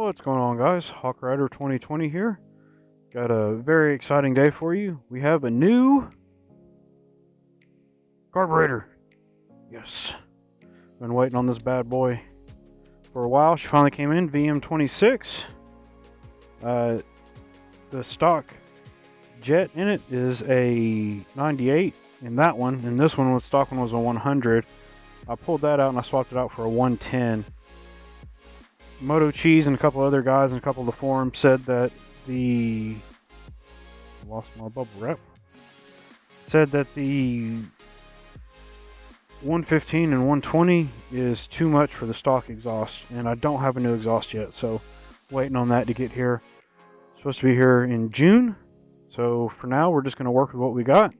What's going on, guys? Hawk Rider 2020 here. Got a very exciting day for you. We have a new carburetor. Yes. Been waiting on this bad boy for a while. She finally came in, VM26. The stock jet in it is a 98 in that one, and this one, the stock one, was a 100. I pulled that out and I swapped it out for a 110. Moto Cheese and a couple other guys in a couple of the forums said that lost my bubble wrap. Said that the 115 and 120 is too much for the stock exhaust, and I don't have a new exhaust yet, so waiting on that to get here. Supposed to be here in June, so for now we're just going to work with what we got.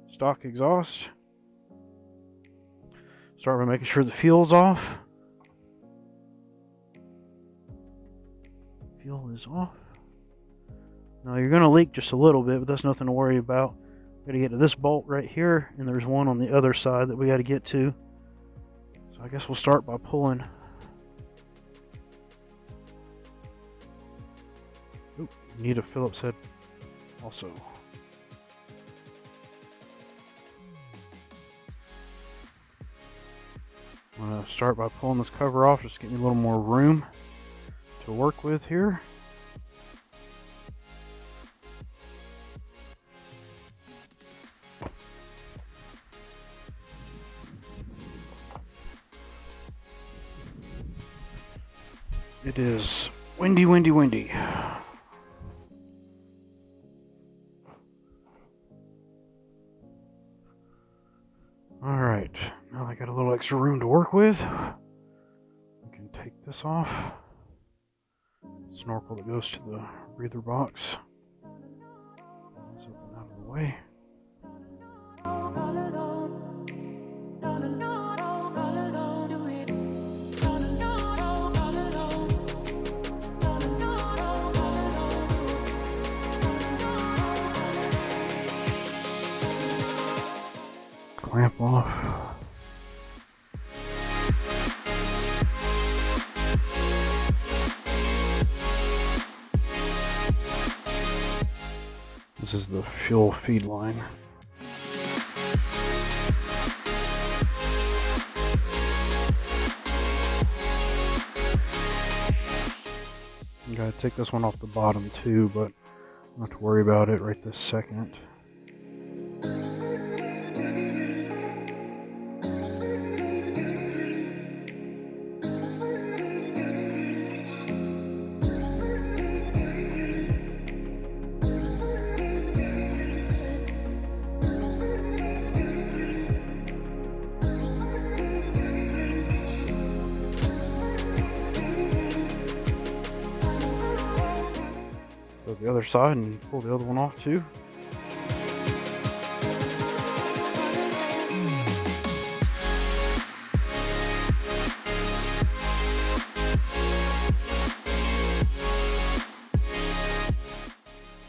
Stock exhaust. Start by making sure the fuel's off. Fuel is off. Now you're going to leak just a little bit, but that's nothing to worry about. Got to get to this bolt right here, and there's one on the other side that we got to get to. So I guess we'll start by pulling. Oop, need a Phillips head also. I'm going to start by pulling this cover off, just getting a little more room to work with here. It is windy, windy, windy. Alright, now I got a little extra room to work with. We can take this off. Snorkel that goes to the breather box. Let's open out of the way. Clamp off. This is the fuel feed line. You gotta take this one off the bottom too, but not to worry about it right this second. Go to the other side and pull the other one off too.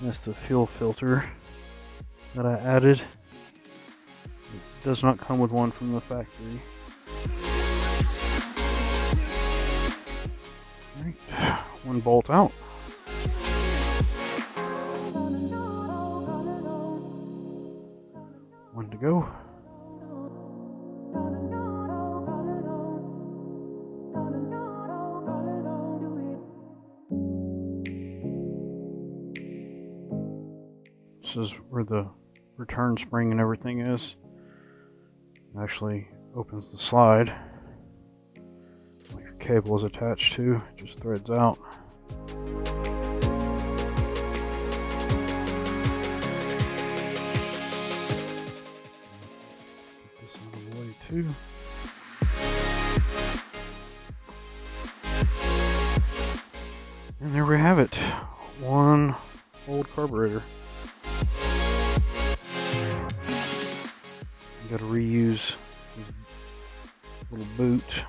That's the fuel filter that I added. It does not come with one from the factory. Alright, one bolt out. One to go. This is where the return spring and everything is. It actually opens the slide. What your cable is attached to, it just threads out. Too. And there we have it. One old carburetor. You gotta reuse this little boot.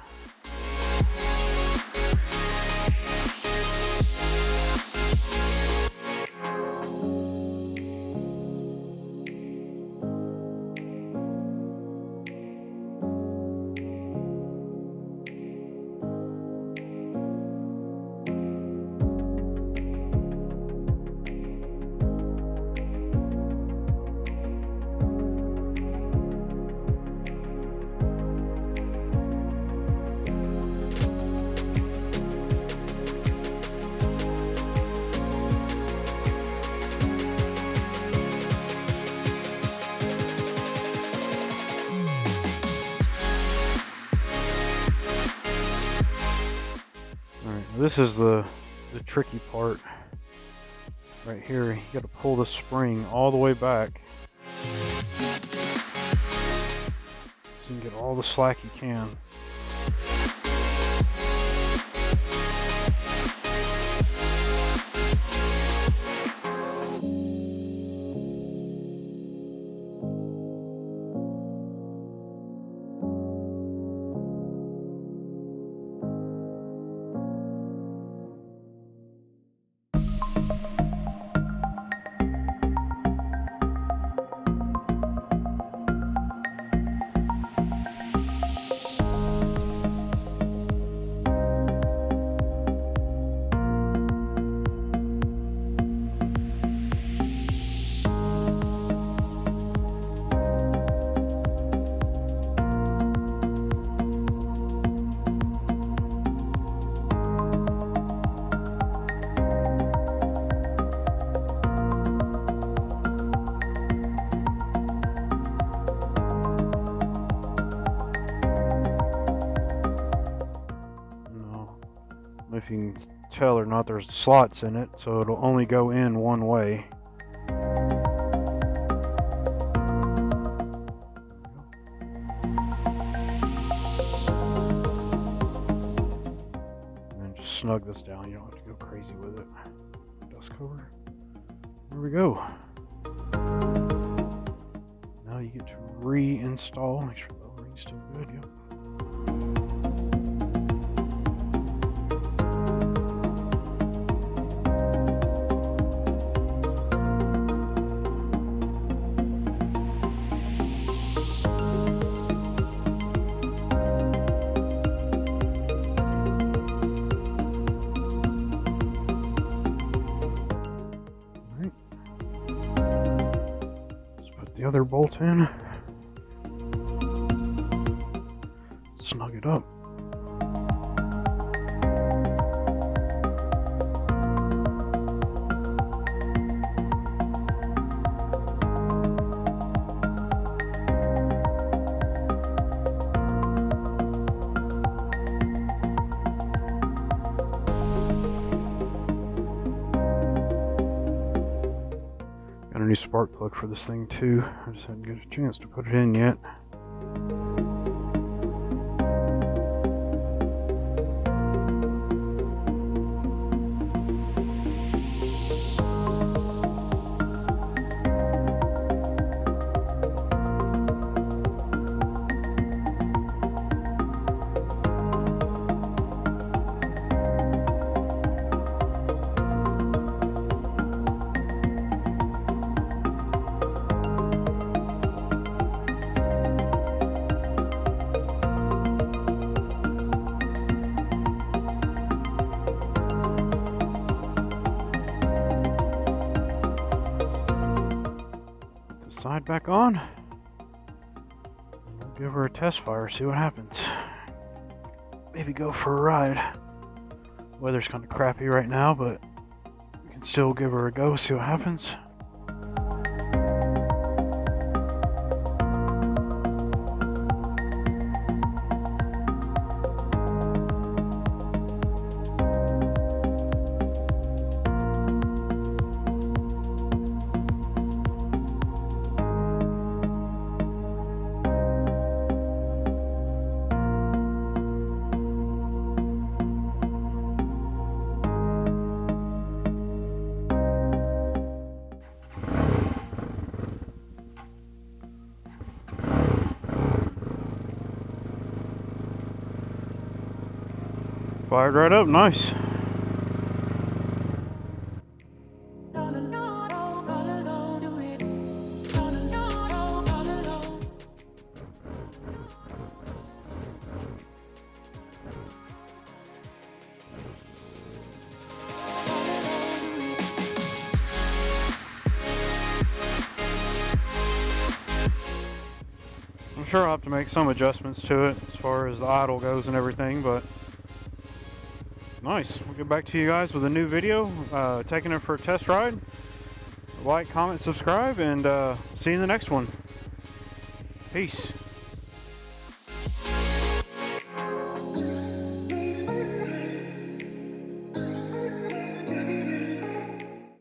This is the tricky part right here. You got to pull the spring all the way back so you can get all the slack you can. If you can tell or not, there's slots in it, so it'll only go in one way. And then just snug this down. You don't have to go crazy with it. Dust cover. There we go. Now you get to reinstall. Make sure the ring's still good. Yep. The other bolt in, snug it up. Got a new spark plug for this thing too. I just hadn't got a chance to put it in yet. Side back on. We'll give her a test fire, see what happens. Maybe go for a ride. Weather's kind of crappy right now, but we can still give her a go, see what happens. Fired right up, nice. I'm sure I'll have to make some adjustments to it as far as the idle goes and everything, but nice. We'll get back to you guys with a new video, taking it for a test ride. Like, comment, subscribe, and see you in the next one. Peace.